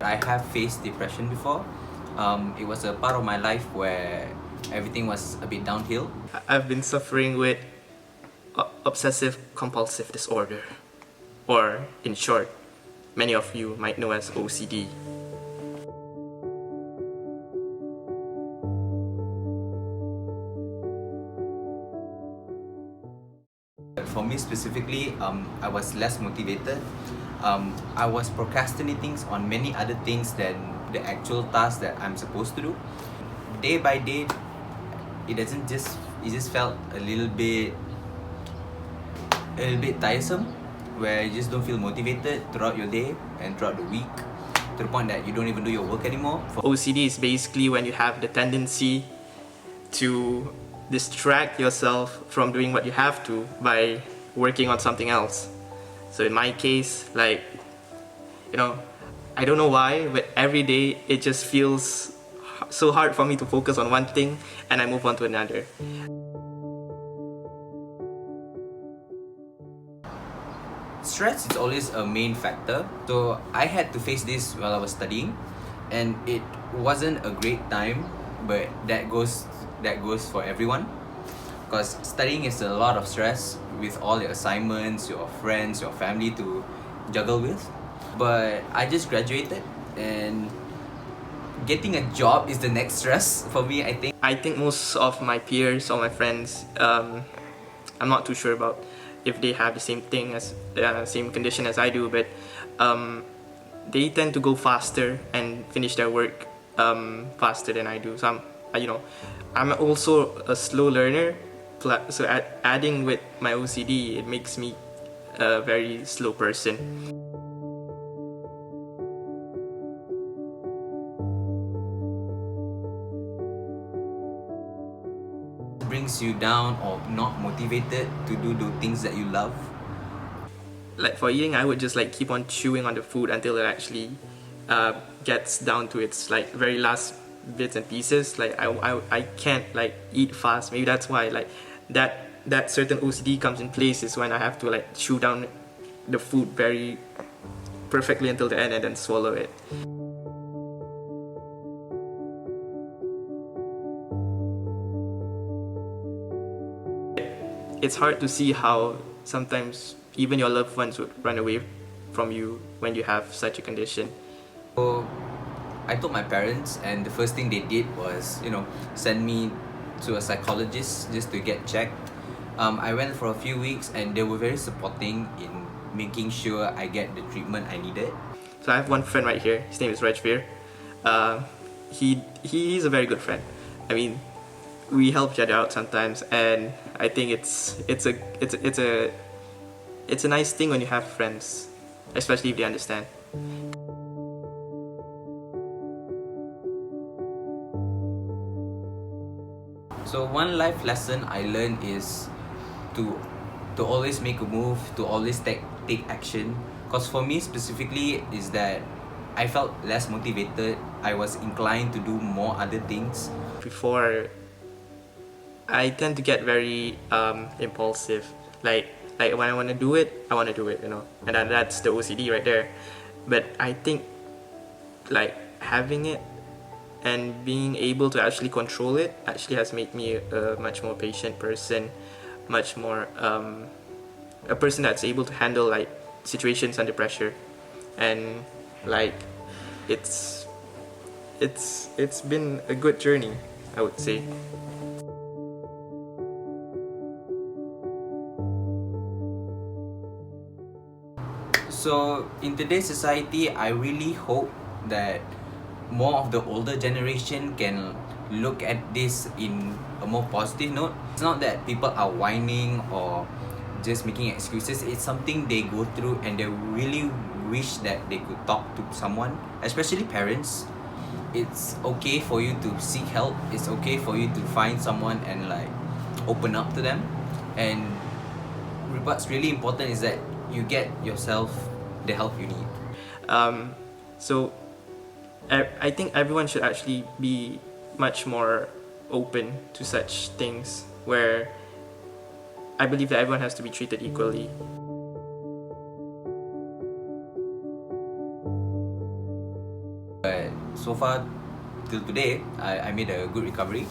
I have faced depression before. It was a part of my life where everything was a bit downhill. I've been suffering with obsessive compulsive disorder, or in short, many of you might know as OCD. For me specifically, I was less motivated. I was procrastinating on many other things than the actual tasks that I'm supposed to do. Day by day, it just felt a little bit tiresome, where you just don't feel motivated throughout your day and throughout the week, to the point that you don't even do your work anymore. OCD is basically when you have the tendency to distract yourself from doing what you have to by working on something else. So in my case, I don't know why, but every day it just feels so hard for me to focus on one thing and I move on to another. Stress is always a main factor. So I had to face this while I was studying, and it wasn't a great time, but that goes for everyone. Because studying is a lot of stress with all your assignments, your friends, your family to juggle with. But I just graduated, and getting a job is the next stress for me, I think. I think most of my peers or my friends, I'm not too sure about if they have the same thing as same condition as I do, but they tend to go faster and finish their work faster than I do. So I'm also a slow learner. So adding with my OCD, it makes me a very slow person. Brings you down or not motivated to do the things that you love. Like for eating, I would just keep on chewing on the food until it actually gets down to its very last bits and pieces. I can't eat fast. Maybe that's why that certain OCD comes in place, is when I have to chew down the food very perfectly until the end and then swallow it. It's hard to see how sometimes even your loved ones would run away from you when you have such a condition. So I told my parents, and the first thing they did was, send me to a psychologist just to get checked. I went for a few weeks, and they were very supporting in making sure I get the treatment I needed. So I have one friend right here. His name is Rajveer. He's a very good friend. I mean, we help each other out sometimes, and I think it's a nice thing when you have friends, especially if they understand. So one life lesson I learned is to always make a move, to always take action. Because for me specifically is that I felt less motivated. I was inclined to do more other things. Before, I tend to get very impulsive. Like when I want to do it, I want to do it, and that's the OCD right there. But I think having it and being able to actually control it actually has made me a much more patient person, much more a person that's able to handle situations under pressure, and it's been a good journey, I would say. So in today's society, I really hope that more of the older generation can look at this in a more positive note. It's not that people are whining or just making excuses. It's something they go through, and they really wish that they could talk to someone, especially parents. It's okay for you to seek help. It's okay for you to find someone and open up to them. And what's really important is that you get yourself the help you need. So I think everyone should actually be much more open to such things, where I believe that everyone has to be treated equally. so far till today, I made a good recovery.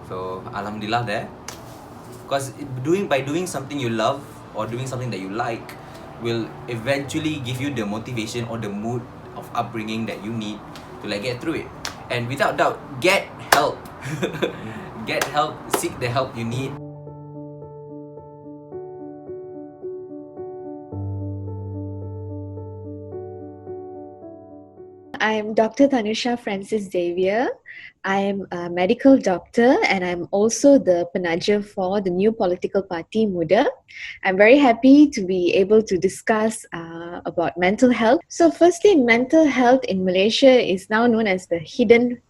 So alhamdulillah there. Because by doing something you love or doing something that you like will eventually give you the motivation or the mood of upbringing that you need to like get through it. And without doubt, get help. Get help, seek the help you need. I'm Dr. Tanusha Francis Xavier. I'm a medical doctor and I'm also the penaja for the new political party Muda. I'm very happy to be able to discuss about mental health. So, firstly, mental health in Malaysia is now known as the hidden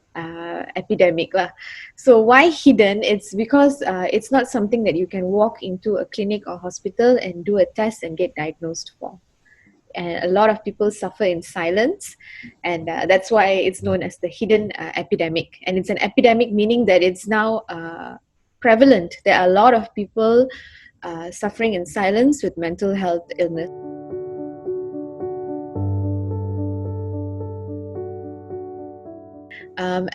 epidemic lah. So why hidden? It's because it's not something that you can walk into a clinic or hospital and do a test and get diagnosed for, and a lot of people suffer in silence, and that's why it's known as the hidden epidemic. And it's an epidemic meaning that it's now prevalent. There are a lot of people suffering in silence with mental health illness.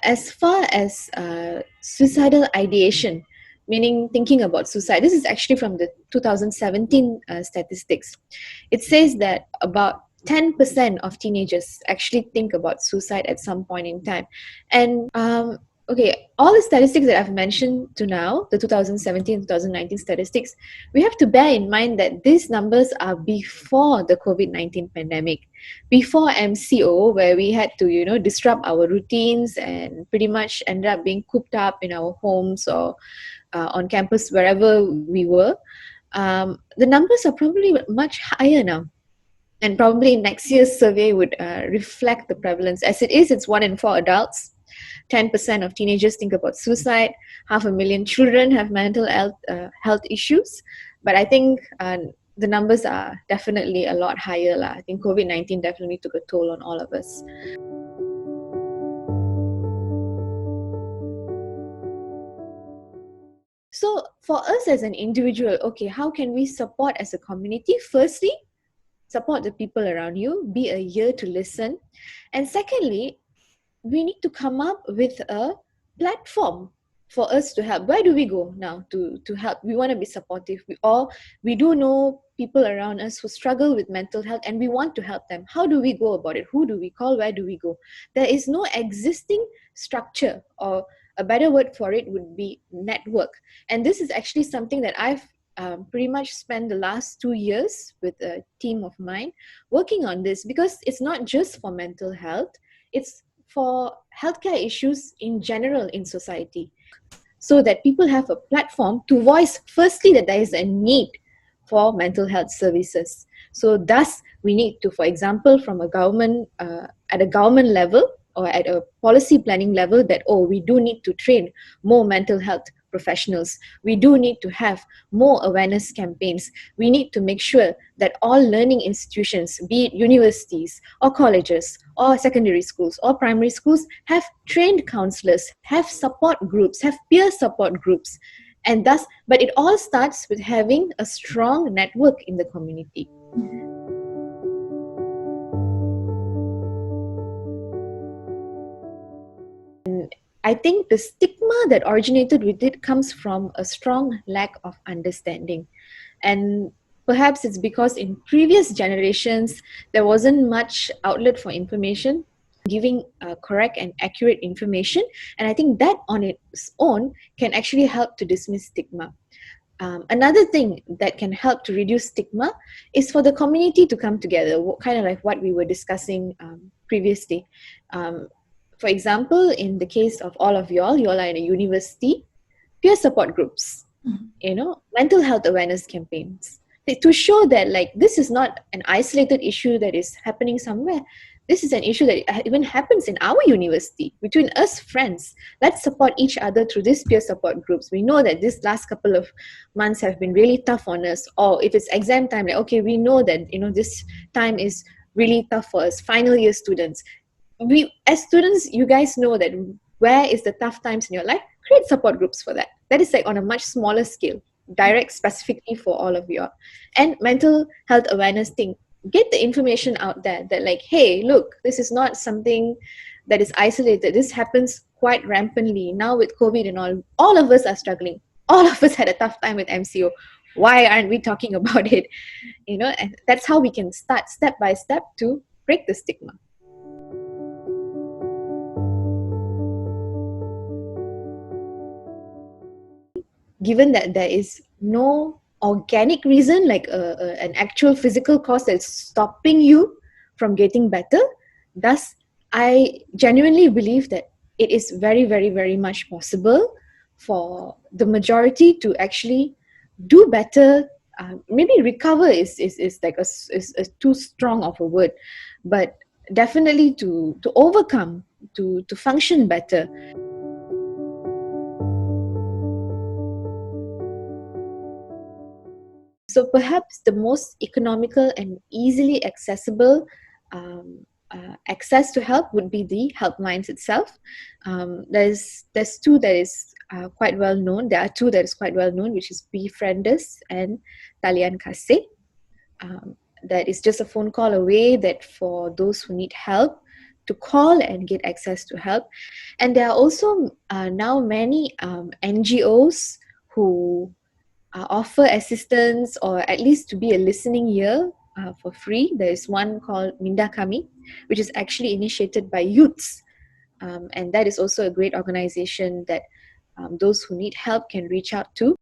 As far as suicidal ideation, meaning thinking about suicide, this is actually from the 2017 statistics. It says that about 10% of teenagers actually think about suicide at some point in time. And okay, all the statistics that I've mentioned to now, the 2017, 2019 statistics, we have to bear in mind that these numbers are before the COVID-19 pandemic, before MCO, where we had to, disrupt our routines and pretty much end up being cooped up in our homes or on campus, wherever we were. The numbers are probably much higher now. And probably next year's survey would reflect the prevalence. As it is, it's 1 in 4 adults. 10% of teenagers think about suicide. 500,000 children have mental health issues. But I think the numbers are definitely a lot higher lah. I think COVID-19 definitely took a toll on all of us. So for us as an individual, okay, how can we support as a community? Firstly, support the people around you, be a ear to listen. And secondly, we need to come up with a platform for us to help. Where do we go now to help? We want to be supportive. We do know people around us who struggle with mental health and we want to help them. How do we go about it? Who do we call? Where do we go? There is no existing structure, or a better word for it would be network. And this is actually something that I've pretty much spent the last 2 years with a team of mine working on this, because it's not just for mental health, it's for healthcare issues in general in society, so that people have a platform to voice firstly that there is a need for mental health services. So thus we need to, for example, from a government at a government level or at a policy planning level, that we do need to train more mental health professionals. We do need to have more awareness campaigns. We need to make sure that all learning institutions, be it universities or colleges or secondary schools or primary schools, have trained counselors, have support groups, have peer support groups. And thus, but it all starts with having a strong network in the community. I think the stigma that originated with it comes from a strong lack of understanding. And perhaps it's because in previous generations, there wasn't much outlet for information, giving correct and accurate information. And I think that on its own can actually help to dismiss stigma. Another thing that can help to reduce stigma is for the community to come together, kind of like what we were discussing previously. For example, in the case of all of y'all are in a university, peer support groups, mental health awareness campaigns, to show that like this is not an isolated issue that is happening somewhere. This is an issue that even happens in our university, between us friends. Let's support each other through these peer support groups. We know that this last couple of months have been really tough on us. Or if it's exam time, like, okay, we know that, this time is really tough for us, final year students. We, as students, you guys know that where is the tough times in your life, create support groups for that. That is like on a much smaller scale, direct specifically for all of you. And mental health awareness thing, get the information out there that like, hey, look, this is not something that is isolated. This happens quite rampantly now with COVID and all. All of us are struggling. All of us had a tough time with MCO. Why aren't we talking about it? And that's how we can start step by step to break the stigma. Given that there is no organic reason, like an actual physical cause that's stopping you from getting better, thus I genuinely believe that it is very, very, very much possible for the majority to actually do better. Maybe recover is like is too strong of a word, but definitely to overcome, to function better. So perhaps the most economical and easily accessible access to help would be the helplines itself. There's two that is quite well known. There are two that is quite well known, which is Befrienders and Talian Kasih. That is just a phone call away, that for those who need help to call and get access to help. And there are also now many NGOs who offer assistance, or at least to be a listening ear for free. There is one called Minda Kami, which is actually initiated by youths. And that is also a great organization that those who need help can reach out to.